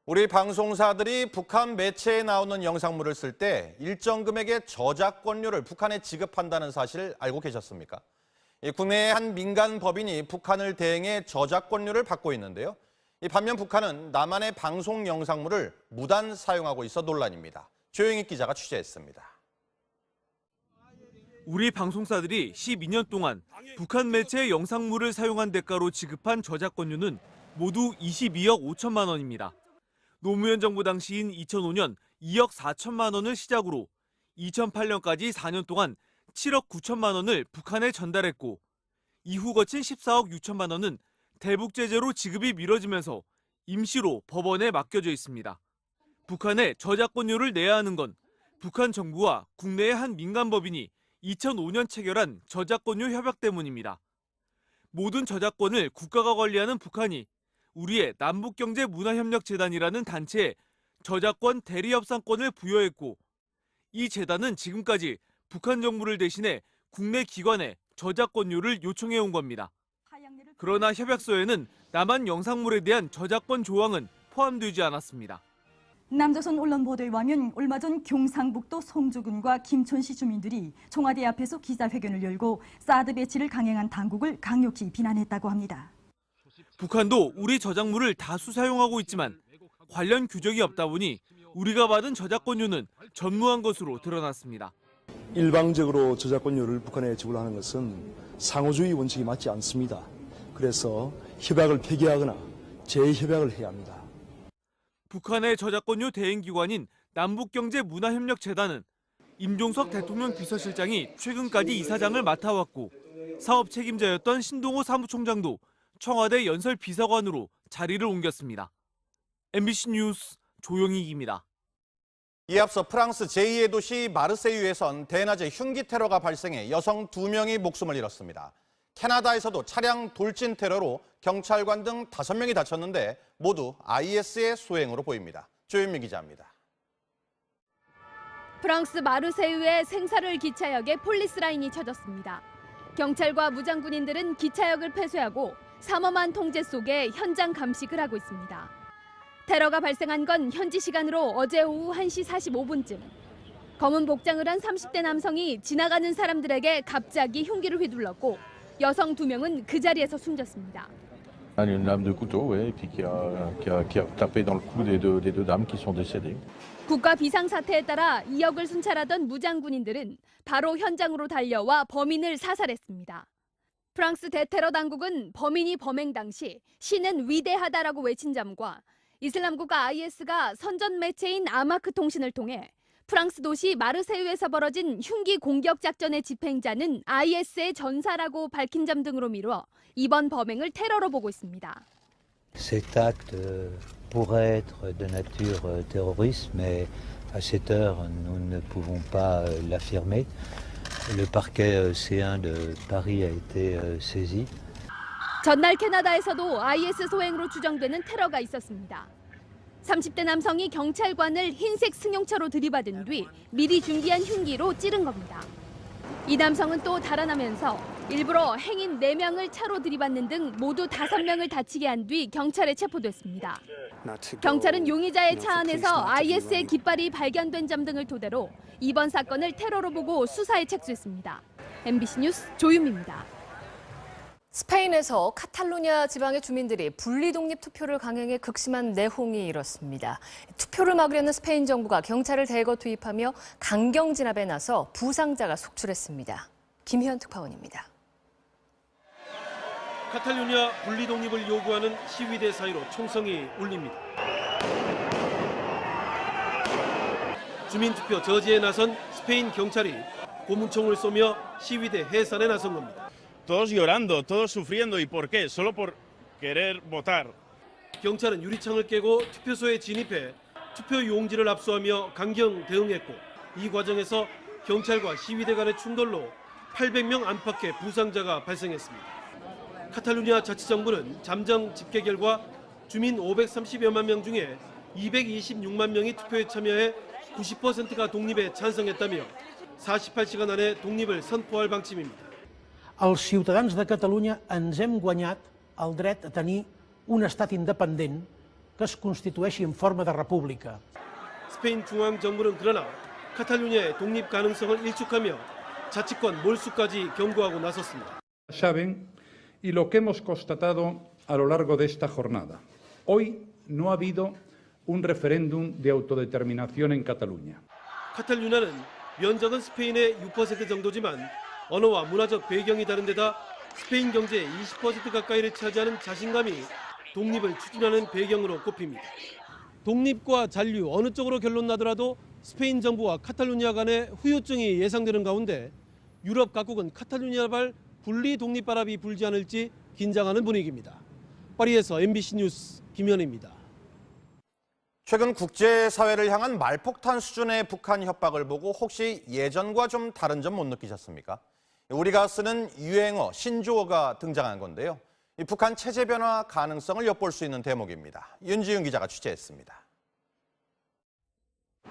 우리 방송사들이 북한 매체에 나오는 영상물을 쓸 때 일정 금액의 저작권료를 북한에 지급한다는 사실 알고 계셨습니까? 국내의 한 민간 법인이 북한을 대행해 저작권료를 받고 있는데요. 반면 북한은 남한의 방송 영상물을 무단 사용하고 있어 논란입니다. 조영익 기자가 취재했습니다. 우리 방송사들이 12년 동안 북한 매체의 영상물을 사용한 대가로 지급한 저작권료는 모두 22억 5천만 원입니다. 노무현 정부 당시인 2005년 2억 4천만 원을 시작으로 2008년까지 4년 동안 7억 9천만 원을 북한에 전달했고 이후 거친 14억 6천만 원은 대북 제재로 지급이 미뤄지면서 임시로 법원에 맡겨져 있습니다. 북한에 저작권료를 내야 하는 건 북한 정부와 국내의 한 민간 법인이 2005년 체결한 저작권료 협약 때문입니다. 모든 저작권을 국가가 관리하는 북한이 우리의 남북경제문화협력재단이라는 단체에 저작권 대리협상권을 부여했고 이 재단은 지금까지 북한 정부를 대신해 국내 기관에 저작권료를 요청해온 겁니다. 그러나 협약서에는 남한 영상물에 대한 저작권 조항은 포함되지 않았습니다. 남조선 언론 보도에 의하면 얼마 전 경상북도 송주군과 김천시 주민들이 청와대 앞에서 기자회견을 열고 사드 배치를 강행한 당국을 강력히 비난했다고 합니다. 북한도 우리 저작물을 다수 사용하고 있지만 관련 규정이 없다 보니 우리가 받은 저작권료는 전무한 것으로 드러났습니다. 일방적으로 저작권료를 북한에 지불하는 것은 상호주의 원칙이 맞지 않습니다. 그래서 협약을 폐기하거나 재협약을 해야 합니다. 북한의 저작권료 대행기관인 남북경제문화협력재단은 임종석 대통령 비서실장이 최근까지 이사장을 맡아왔고 사업 책임자였던 신동호 사무총장도 청와대 연설비서관으로 자리를 옮겼습니다. MBC 뉴스 조영익입니다. 이에 앞서 프랑스 제2의 도시 마르세유에선 대낮에 흉기 테러가 발생해 여성 2명이 목숨을 잃었습니다. 캐나다에서도 차량 돌진 테러로 경찰관 등 5명이 다쳤는데 모두 IS의 소행으로 보입니다. 조윤미 기자입니다. 프랑스 마르세유의 생사를 기차역에 폴리스라인이 쳐졌습니다. 경찰과 무장군인들은 기차역을 폐쇄하고 삼엄한 통제 속에 현장 감식을 하고 있습니다. 테러가 발생한 건 현지 시간으로 어제 오후 1시 45분쯤. 검은 복장을 한 30대 남성이 지나가는 사람들에게 갑자기 흉기를 휘둘렀고 여성 2명은 그 자리에서 숨졌습니다. Une lame de couteau, ouais, et puis qui a tapé dans le cou des deux dames qui sont décédées. 국가 비상사태에 따라 이 역을 순찰하던 무장군인들은 바로 현장으로 달려와 범인을 사살했습니다. 프랑스 대테러 당국은 범인이 범행 당시 신은 위대하다라고 외친 점과 이슬람국가 IS가 선전 매체인 아마크 통신을 통해 프랑스 도시 마르세유에서 벌어진 흉기 공격 작전의 집행자는 IS의 전사라고 밝힌 점 등으로 미뤄 이번 범행을 테러로 보고 있습니다. Cet acte pourrait être de nature terroriste, mais à cette heure, nous ne pouvons pas l'affirmer. Le parquet C1 de Paris a été saisi. 전날 캐나다에서도 IS 소행으로 추정되는 테러가 있었습니다. 30대 남성이 경찰관을 흰색 승용차로 들이받은 뒤 미리 준비한 흉기로 찌른 겁니다. 이 남성은 또 달아나면서 일부러 행인 4명을 차로 들이받는 등 모두 5명을 다치게 한 뒤 경찰에 체포됐습니다. 경찰은 용의자의 차 안에서 IS의 깃발이 발견된 점 등을 토대로 이번 사건을 테러로 보고 수사에 착수했습니다. MBC 뉴스 조윤미입니다. 스페인에서 카탈루냐 지방의 주민들이 분리독립 투표를 강행해 극심한 내홍이 일었습니다. 투표를 막으려는 스페인 정부가 경찰을 대거 투입하며 강경 진압에 나서 부상자가 속출했습니다. 김희연 특파원입니다. 카탈루냐 분리독립을 요구하는 시위대 사이로 총성이 울립니다. 주민투표 저지에 나선 스페인 경찰이 고문총을 쏘며 시위대 해산에 나선 겁니다. Todos llorando, todos sufriendo. ¿Y por qué? Solo por querer votar. 경찰은 유리창을 깨고 투표소에 진입해 투표 용지를 압수하며 강경 대응했고 이 과정에서 경찰과 시위대 간의 충돌로 800명 안팎의 부상자가 발생했습니다. 카탈루냐 자치정부는 잠정 집계 결과 주민 530여만 명 중에 226만 명이 투표에 참여해 90%가 독립에 찬성했다며 48시간 안에 독립을 선포할 방침입니다. Els ciutadans de Catalunya ens hem guanyat el dret a tenir un estat independent que es constitueixi en forma de república. 스페인 중앙 정부는 그러나 카탈루냐의 독립 가능성을 일축하며 자치권 몰수까지 경고하고 나섰습니다. Saben, y lo que hemos constatado a lo largo de esta jornada. Hoy no ha habido un referéndum de autodeterminación en Cataluña. 카탈루냐는 면적은 스페인의 6% 정도지만 언어와 문화적 배경이 다른 데다 스페인 경제의 20% 가까이를 차지하는 자신감이 독립을 추진하는 배경으로 꼽힙니다. 독립과 잔류 어느 쪽으로 결론 나더라도 스페인 정부와 카탈루냐 간의 후유증이 예상되는 가운데 유럽 각국은 카탈루냐발 분리 독립 바람이 불지 않을지 긴장하는 분위기입니다. 파리에서 MBC 뉴스 김현입니다. 최근 국제사회를 향한 말폭탄 수준의 북한 협박을 보고 혹시 예전과 좀 다른 점 못 느끼셨습니까? 우리가 쓰는 유행어, 신조어가 등장한 건데요. 이 북한 체제 변화 가능성을 엿볼 수 있는 대목입니다. 윤지윤 기자가 취재했습니다.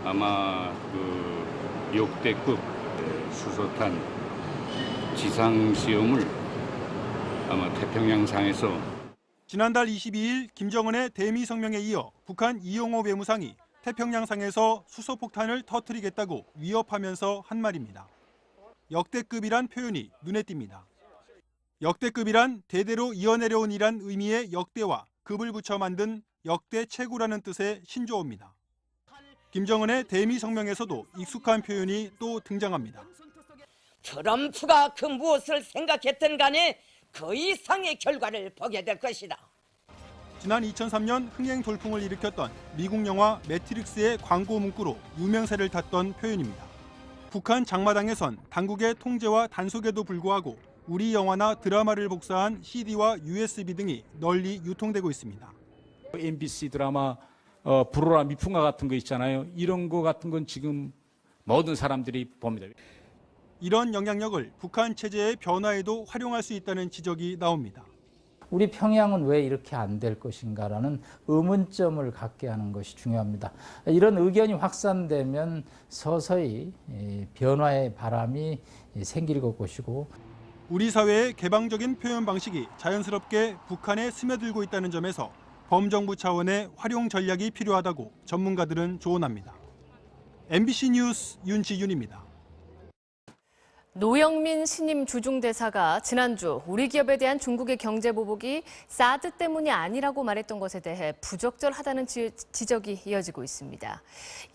아마 역대급 수소탄 지상시험을 아마 태평양상에서 지난달 22일 김정은의 대미 성명에 이어 북한 이용호 외무상이 태평양상에서 수소폭탄을 터뜨리겠다고 위협하면서 한 말입니다. 역대급이란 표현이 눈에 띕니다. 역대급이란 대대로 이어내려온 이란 의미의 역대와 급을 붙여 만든 역대 최고라는 뜻의 신조어입니다. 김정은의 대미 성명에서도 익숙한 표현이 또 등장합니다. 트럼프가 그 무엇을 생각했든 간에 그 이상의 결과를 보게 될 것이다. 지난 2003년 흥행 돌풍을 일으켰던 미국 영화 매트릭스의 광고 문구로 유명세를 탔던 표현입니다. 북한 장마당에선 당국의 통제와 단속에도 불구하고 우리 영화나 드라마를 복사한 CD와 USB 등이 널리 유통되고 있습니다. MBC 드라마 불어라 미풍가 같은 거 있잖아요. 이런 거 같은 건 지금 모든 사람들이 봅니다. 이런 영향력을 북한 체제의 변화에도 활용할 수 있다는 지적이 나옵니다. 우리 평양은 왜 이렇게 안 될 것인가라는 의문점을 갖게 하는 것이 중요합니다. 이런 의견이 확산되면 서서히 변화의 바람이 생길 것이고 우리 사회의 개방적인 표현 방식이 자연스럽게 북한에 스며들고 있다는 점에서 범정부 차원의 활용 전략이 필요하다고 전문가들은 조언합니다. MBC 뉴스 윤지윤입니다. 노영민 신임 주중대사가 지난주 우리 기업에 대한 중국의 경제 보복이 사드 때문이 아니라고 말했던 것에 대해 부적절하다는 지적이 이어지고 있습니다.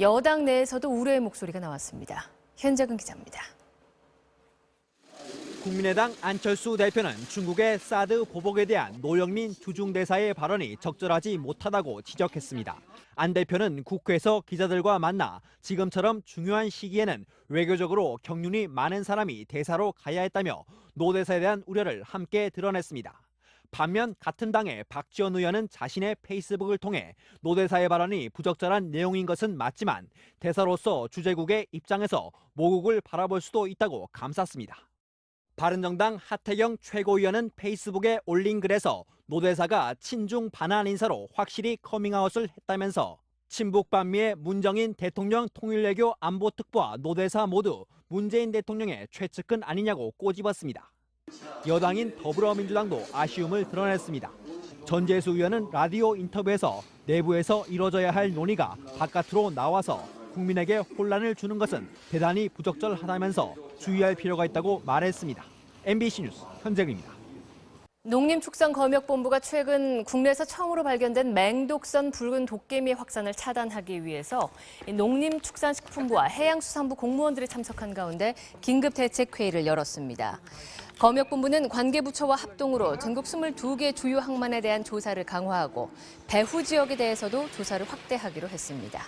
여당 내에서도 우려의 목소리가 나왔습니다. 현재근 기자입니다. 국민의당 안철수 대표는 중국의 사드 보복에 대한 노영민 주중대사의 발언이 적절하지 못하다고 지적했습니다. 안 대표는 국회에서 기자들과 만나 지금처럼 중요한 시기에는 외교적으로 경륜이 많은 사람이 대사로 가야 했다며 노 대사에 대한 우려를 함께 드러냈습니다. 반면 같은 당의 박지원 의원은 자신의 페이스북을 통해 노 대사의 발언이 부적절한 내용인 것은 맞지만 대사로서 주재국의 입장에서 모국을 바라볼 수도 있다고 감쌌습니다. 바른정당 하태경 최고위원은 페이스북에 올린 글에서 노 대사가 친중 반한 인사로 확실히 커밍아웃을 했다면서 친북 반미의 문정인 대통령 통일외교 안보특보와 노 대사 모두 문재인 대통령의 최측근 아니냐고 꼬집었습니다. 여당인 더불어민주당도 아쉬움을 드러냈습니다. 전재수 의원은 라디오 인터뷰에서 내부에서 이뤄져야 할 논의가 바깥으로 나와서 국민에게 혼란을 주는 것은 대단히 부적절하다면서 주의할 필요가 있다고 말했습니다. MBC 뉴스 현재근입니다. 농림축산검역본부가 최근 국내에서 처음으로 발견된 맹독성 붉은 도깨비 확산을 차단하기 위해서 농림축산식품부와 해양수산부 공무원들이 참석한 가운데 긴급대책회의를 열었습니다. 검역본부는 관계부처와 합동으로 전국 22개 주요 항만에 대한 조사를 강화하고 배후 지역에 대해서도 조사를 확대하기로 했습니다.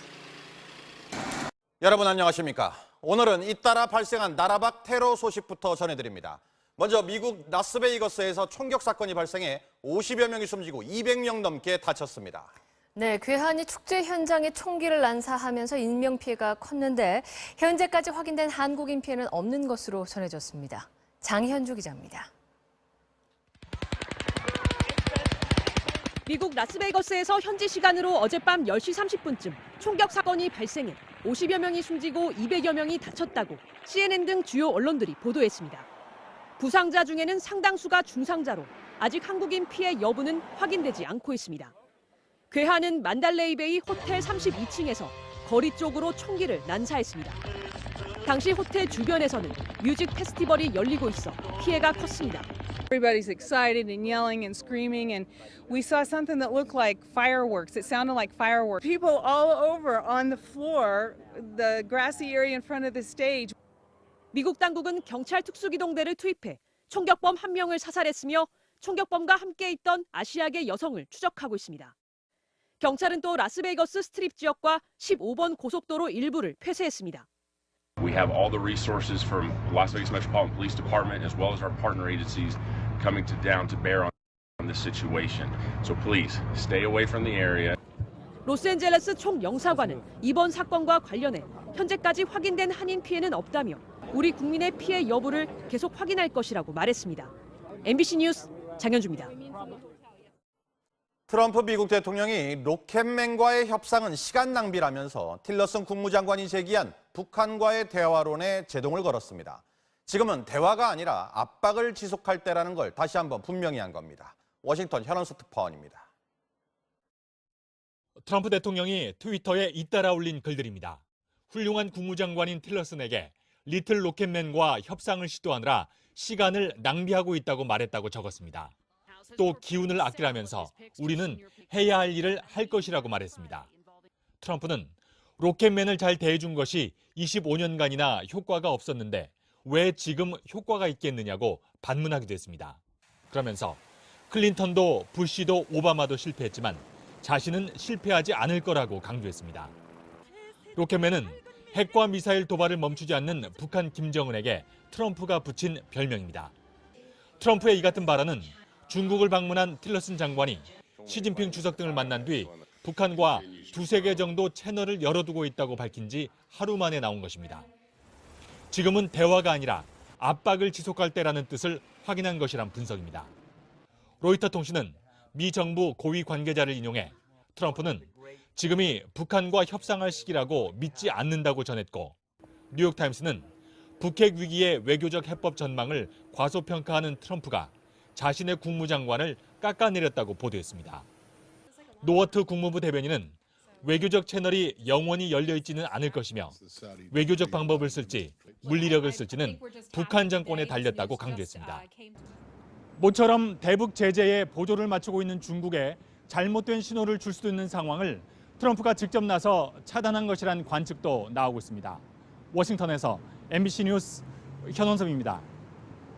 여러분 안녕하십니까? 오늘은 잇따라 발생한 나라박 테러 소식부터 전해드립니다. 먼저 미국 라스베이거스에서 총격 사건이 발생해 50여 명이 숨지고 200명 넘게 다쳤습니다. 네, 괴한이 축제 현장에 총기를 난사하면서 인명피해가 컸는데 현재까지 확인된 한국인 피해는 없는 것으로 전해졌습니다. 장현주 기자입니다. 미국 라스베이거스에서 현지 시간으로 어젯밤 10시 30분쯤 총격 사건이 발생해 50여 명이 숨지고 200여 명이 다쳤다고 CNN 등 주요 언론들이 보도했습니다. 부상자 중에는 상당수가 중상자로 아직 한국인 피해 여부는 확인되지 않고 있습니다. 괴한은 만달레이베이 호텔 32층에서 거리 쪽으로 총기를 난사했습니다. 당시 호텔 주변에서는 뮤직 페스티벌이 열리고 있어 피해가 컸습니다. Everybody's excited and yelling and screaming, and we saw something that looked like fireworks. It sounded like fireworks. People all over on the floor, the grassy area in front of the stage. 미국 당국은 경찰 특수기동대를 투입해 총격범 1명을 사살했으며 총격범과 함께 있던 아시아계 여성을 추적하고 있습니다. 경찰은 또 라스베이거스 스트립 지역과 15번 고속도로 일부를 폐쇄했습니다. We have all the resources from Las Vegas Metropolitan Police Department as well as our partner agencies coming down to bear on this situation. So please stay away from the area. 로스앤젤레스 총영사관은 이번 사건과 관련해 현재까지 확인된 한인 피해는 없다며 우리 국민의 피해 여부를 계속 확인할 것이라고 말했습니다. MBC 뉴스 장현주입니다. 트럼프 미국 대통령이 로켓맨과의 협상은 시간 낭비라면서 틸러슨 국무장관이 제기한 북한과의 대화론에 제동을 걸었습니다. 지금은 대화가 아니라 압박을 지속할 때라는 걸 다시 한번 분명히 한 겁니다. 워싱턴 현원수 특파원입니다. 트럼프 대통령이 트위터에 잇따라 올린 글들입니다. 훌륭한 국무장관인 틸러슨에게 리틀 로켓맨과 협상을 시도하느라 시간을 낭비하고 있다고 말했다고 적었습니다. 또 기운을 아끼라면서 우리는 해야 할 일을 할 것이라고 말했습니다. 트럼프는 로켓맨을 잘 대해준 것이 25년간이나 효과가 없었는데 왜 지금 효과가 있겠느냐고 반문하기도 했습니다. 그러면서 클린턴도 부시도 오바마도 실패했지만 자신은 실패하지 않을 거라고 강조했습니다. 로켓맨은 핵과 미사일 도발을 멈추지 않는 북한 김정은에게 트럼프가 붙인 별명입니다. 트럼프의 이 같은 발언은 중국을 방문한 틸러슨 장관이 시진핑 주석 등을 만난 뒤 북한과 두세 개 정도 채널을 열어두고 있다고 밝힌 지 하루 만에 나온 것입니다. 지금은 대화가 아니라 압박을 지속할 때라는 뜻을 확인한 것이란 분석입니다. 로이터 통신은 미 정부 고위 관계자를 인용해 트럼프는 지금이 북한과 협상할 시기라고 믿지 않는다고 전했고 뉴욕타임스는 북핵 위기의 외교적 해법 전망을 과소평가하는 트럼프가 자신의 국무장관을 깎아내렸다고 보도했습니다. 노워트 국무부 대변인은 외교적 채널이 영원히 열려있지는 않을 것이며 외교적 방법을 쓸지 물리력을 쓸지는 북한 정권에 달렸다고 강조했습니다. 모처럼 대북 제재에 보조를 맞추고 있는 중국에 잘못된 신호를 줄 수도 있는 상황을 트럼프가 직접 나서 차단한 것이란 관측도 나오고 있습니다. 워싱턴에서 MBC 뉴스 현원섭입니다.